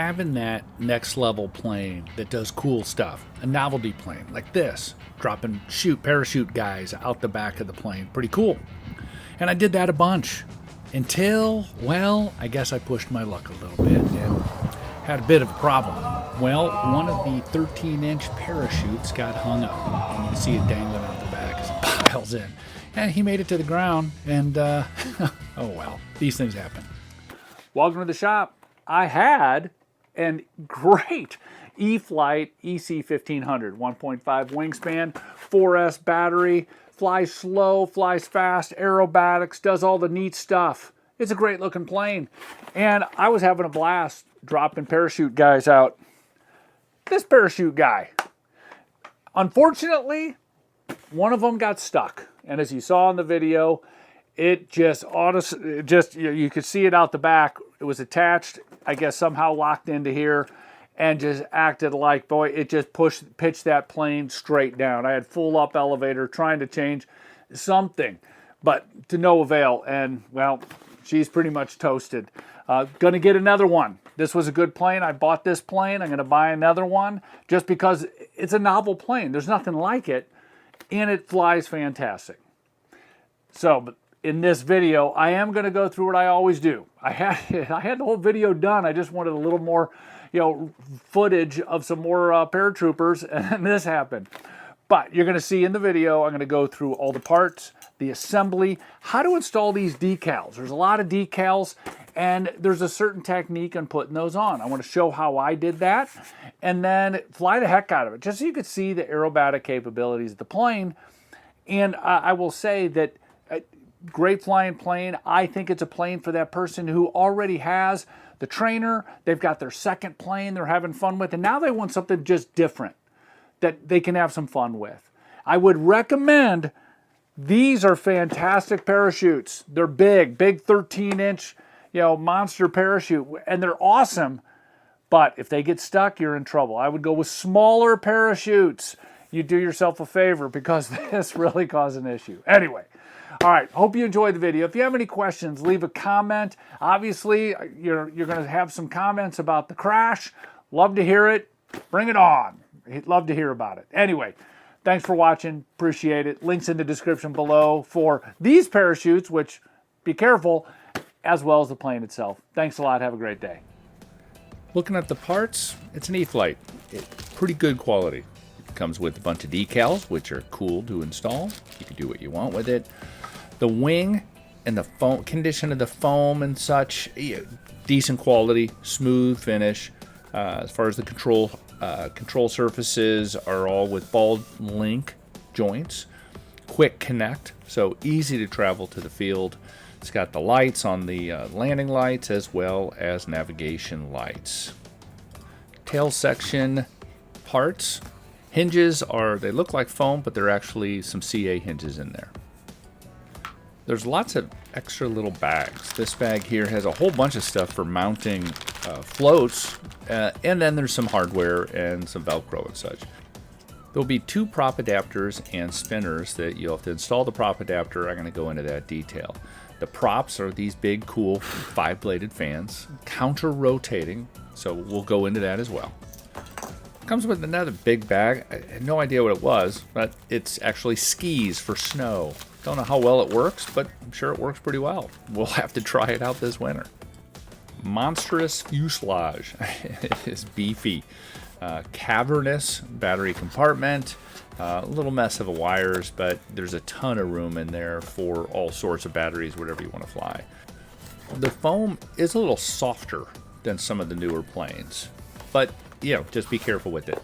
having that next level plane that does cool stuff, a novelty plane like this, dropping parachute guys out the back of the plane, pretty cool. And I did that a bunch until, well, I guess I pushed my luck a little bit and had a bit of a problem. Well, one of the 13-inch parachutes got hung up, and you can see it dangling out the back as it piles in. And he made it to the ground, and oh well, these things happen. Welcome to the shop. I had a great Eflite EC1500, 1.5 wingspan, 4S battery, flies slow, flies fast, aerobatics, does all the neat stuff. It's a great looking plane. And I was having a blast dropping parachute guys out. This parachute guy, unfortunately, one of them got stuck. And as you saw in the video, it just you could see it out the back. It was attached, I guess somehow locked into here, and just acted like, boy, it just pitched that plane straight down. I had full up elevator trying to change something, but to no avail. And well, she's pretty much toasted. Gonna get another one. This was a good plane. I bought this plane. I'm gonna buy another one just because it's a novel plane. There's nothing like it, and it flies fantastic. So, but in this video, I am going to go through what I always do. I had the whole video done. I just wanted a little more, footage of some more paratroopers, and this happened. But you're going to see in the video, I'm going to go through all the parts, the assembly, how to install these decals. There's a lot of decals, and there's a certain technique on putting those on. I want to show how I did that, and then fly the heck out of it, just so you could see the aerobatic capabilities of the plane. And I will say that great flying plane. I think it's a plane for that person who already has the trainer. They've got their second plane they're having fun with, and now they want something just different that they can have some fun with. I would recommend, these are fantastic parachutes. They're big 13-inch, monster parachute, and they're awesome. But if they get stuck, you're in trouble. I would go with smaller parachutes. You do yourself a favor, because this really caused an issue. Anyway. All right, hope you enjoyed the video. If you have any questions, leave a comment. Obviously, you're going to have some comments about the crash. Love to hear it. Bring it on. Love to hear about it. Anyway, thanks for watching. Appreciate it. Links in the description below for these parachutes, which, be careful, as well as the plane itself. Thanks a lot. Have a great day. Looking at the parts, it's an E-Flite. Pretty good quality. It comes with a bunch of decals, which are cool to install. You can do what you want with it. The wing and the foam, condition of the foam and such, decent quality, smooth finish. As far as the control surfaces are all with ball link joints, quick connect, so easy to travel to the field. It's got the lights on the landing lights as well as navigation lights. Tail section parts, hinges they look like foam, but they're actually some CA hinges in there. There's lots of extra little bags. This bag here has a whole bunch of stuff for mounting floats, and then there's some hardware and some Velcro and such. There'll be 2 prop adapters and spinners that you'll have to install. The prop adapter, I'm going to go into that detail. The props are these big, cool 5-bladed fans, counter-rotating, so we'll go into that as well. Comes with another big bag. I had no idea what it was, but it's actually skis for snow. Don't know how well it works, but I'm sure it works pretty well. We'll have to try it out this winter. Monstrous fuselage. It is beefy. Cavernous battery compartment. A little mess of wires, but there's a ton of room in there for all sorts of batteries, whatever you want to fly. The foam is a little softer than some of the newer planes, but just be careful with it.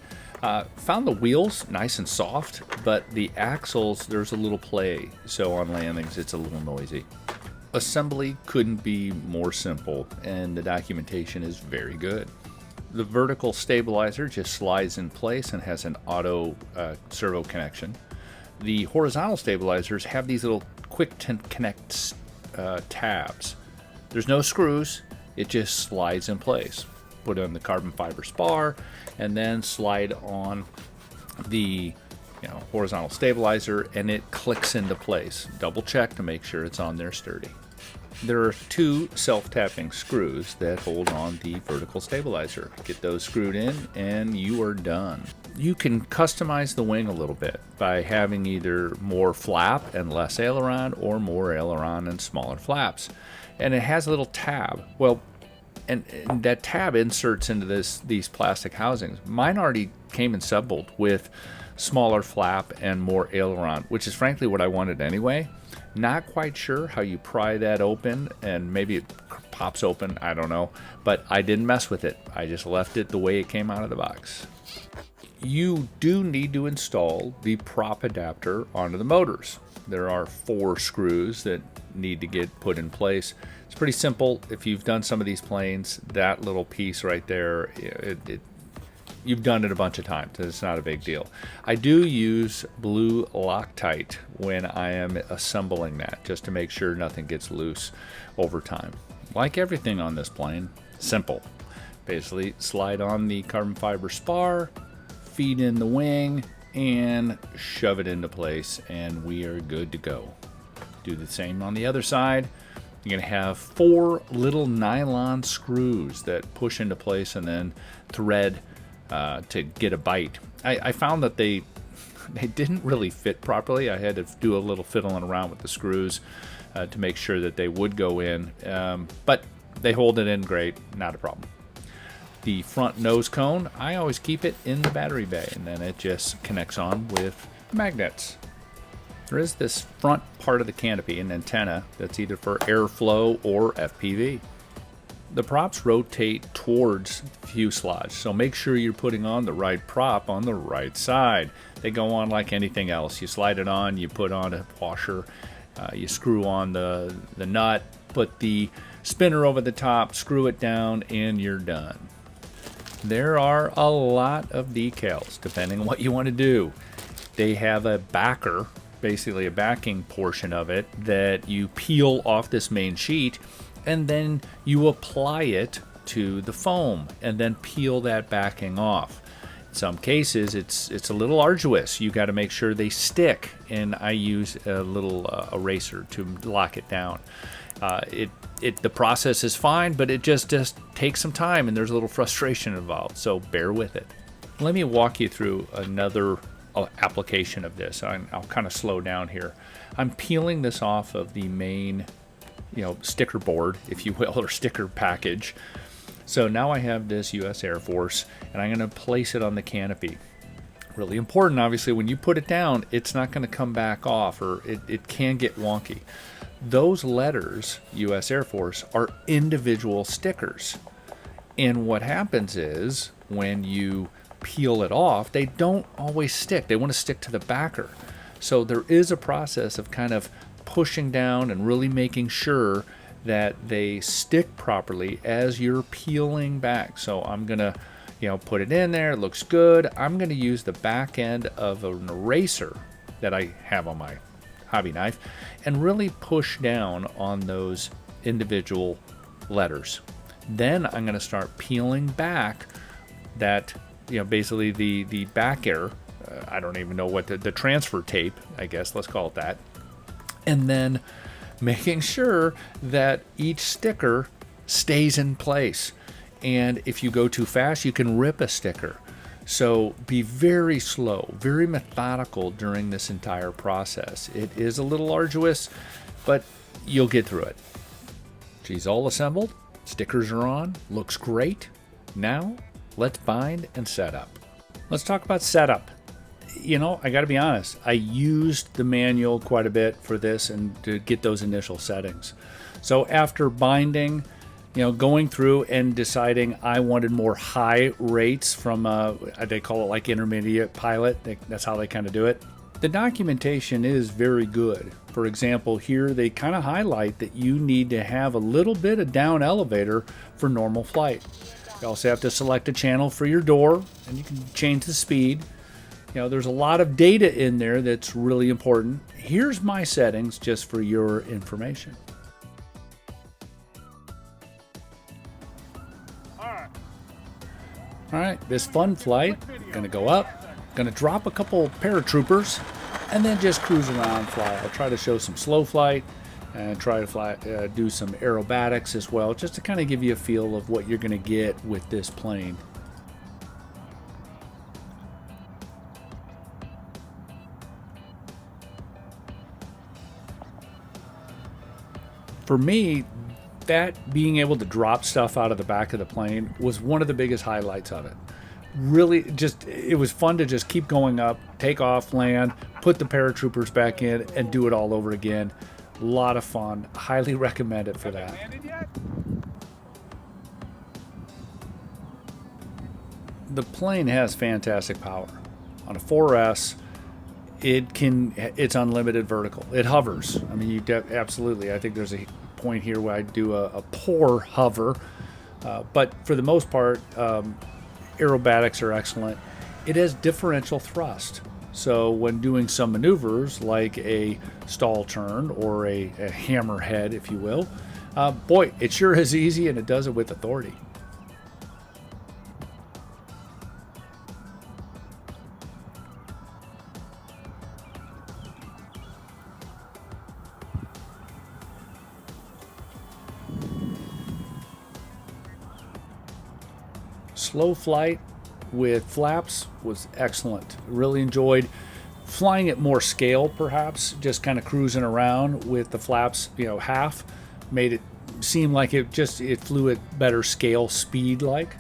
Found the wheels nice and soft, but the axles, there's a little play, so on landings it's a little noisy. Assembly couldn't be more simple, and the documentation is very good. The vertical stabilizer just slides in place and has an auto servo connection. The horizontal stabilizers have these little quick connect tabs. There's no screws, it just slides in place. Put on the carbon fiber spar and then slide on the horizontal stabilizer, and it clicks into place. Double check to make sure it's on there sturdy. there are 2 self-tapping screws that hold on the vertical stabilizer. Get those screwed in and you are done. You can customize the wing a little bit by having either more flap and less aileron, or more aileron and smaller flaps. And it has a little tab. Well, and that tab inserts into these plastic housings. Mine already came assembled with smaller flap and more aileron, which is frankly what I wanted anyway. Not quite sure how you pry that open, and maybe it pops open, I don't know, but I didn't mess with it. I just left it the way it came out of the box. You do need to install the prop adapter onto the motors. There are 4 screws that need to get put in place. It's pretty simple. If you've done some of these planes, that little piece right there, you've done it a bunch of times. It's not a big deal. I do use blue Loctite when I am assembling that, just to make sure nothing gets loose over time. Like everything on this plane, simple. Basically, slide on the carbon fiber spar, feed in the wing, and shove it into place, and we are good to go. Do the same on the other side. You're going to have 4 little nylon screws that push into place and then thread to get a bite. I found that they didn't really fit properly. I had to do a little fiddling around with the screws to make sure that they would go in, but they hold it in great, not a problem. The front nose cone, I always keep it in the battery bay, and then it just connects on with magnets. There is this front part of the canopy, an antenna, that's either for airflow or FPV. The props rotate towards the fuselage, so make sure you're putting on the right prop on the right side. They go on like anything else. You slide it on, you put on a washer, you screw on the nut, put the spinner over the top, screw it down, and you're done. There are a lot of decals, depending on what you want to do. They have a backer, basically a backing portion of it, that you peel off this main sheet, and then you apply it to the foam and then peel that backing off. In some cases it's a little arduous. You got to make sure they stick, and I use a little eraser to lock it down. The process is fine, but it just takes some time, and there's a little frustration involved, so bear with it. Let me walk you through another application of this. I'll kind of slow down here. I'm peeling this off of the main sticker board, if you will, or sticker package. So now I have this US Air Force, and I'm going to place it on the canopy. Really important, obviously, when you put it down, it's not going to come back off, or it can get wonky. Those letters, US Air Force, are individual stickers. And what happens is, when you peel it off, they don't always stick. They want to stick to the backer. So there is a process of kind of pushing down and really making sure that they stick properly as you're peeling back. So I'm gonna put it in there. It looks good. I'm gonna use the back end of an eraser that I have on my hobby knife and really push down on those individual letters. Then I'm gonna start peeling back that basically the back air, I don't even know what the transfer tape, I guess, let's call it that. And then making sure that each sticker stays in place. And if you go too fast, you can rip a sticker. So be very slow, very methodical during this entire process. It is a little arduous, but you'll get through it. She's all assembled, stickers are on, looks great. Now, let's bind and set up. Let's talk about setup. I got to be honest, I used the manual quite a bit for this and to get those initial settings. So after binding, going through and deciding I wanted more high rates from, they call it like intermediate pilot. That's how they kind of do it. The documentation is very good. For example, here they kind of highlight that you need to have a little bit of down elevator for normal flight. You also have to select a channel for your door, and you can change the speed. There's a lot of data in there that's really important. Here's my settings just for your information. All right, this fun flight, gonna go up, gonna drop a couple paratroopers, and then just cruise around, fly. I'll try to show some slow flight and try to do some aerobatics as well, just to kind of give you a feel of what you're going to get with this plane. For me, that being able to drop stuff out of the back of the plane was one of the biggest highlights of it. Really, just, it was fun to just keep going up, take off, land, put the paratroopers back in, and do it all over again. A lot of fun. Highly recommend it for that. The plane has fantastic power. On a 4S, it's unlimited vertical. It hovers. I mean, absolutely. I think there's a point here where I do a poor hover, but for the most part, aerobatics are excellent. It has differential thrust. So when doing some maneuvers like a stall turn or a hammerhead, if you will, boy, it sure is easy, and it does it with authority. Slow flight with flaps was excellent. Really enjoyed flying at more scale, perhaps, just kind of cruising around with the flaps, half, made it seem like it flew at better scale speed like.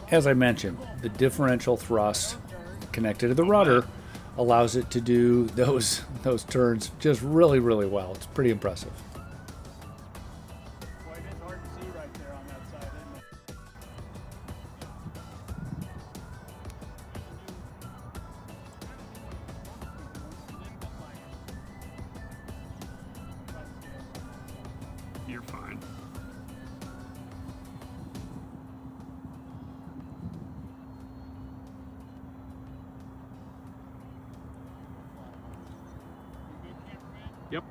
As I mentioned, the differential thrust connected to the rudder allows it to do those turns just really, really well. It's pretty impressive. Boy, it is hard to see right there on that side, isn't it? You're fine. Yep.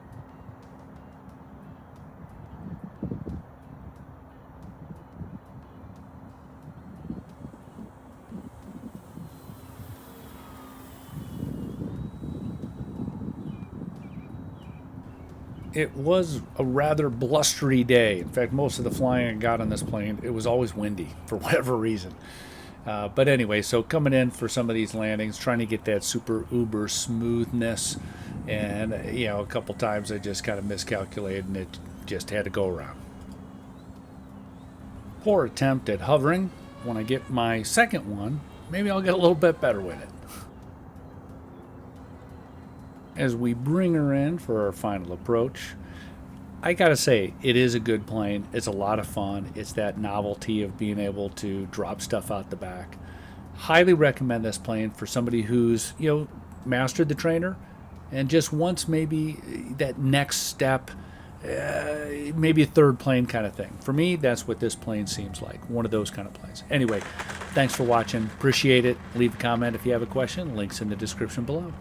It was a rather blustery day. In fact, most of the flying I got on this plane, it was always windy for whatever reason. But anyway, so coming in for some of these landings, trying to get that super uber smoothness, and a couple times I just kind of miscalculated and it just had to go around. Poor attempt at hovering. When I get my second one, maybe I'll get a little bit better with it. As we bring her in for our final approach, I gotta say, it is a good plane. It's a lot of fun. It's that novelty of being able to drop stuff out the back. Highly recommend this plane for somebody who's, mastered the trainer and just wants maybe that next step, maybe a third plane kind of thing. For me, that's what this plane seems like, one of those kind of planes. Anyway, thanks for watching. Appreciate it. Leave a comment if you have a question. Links in the description below.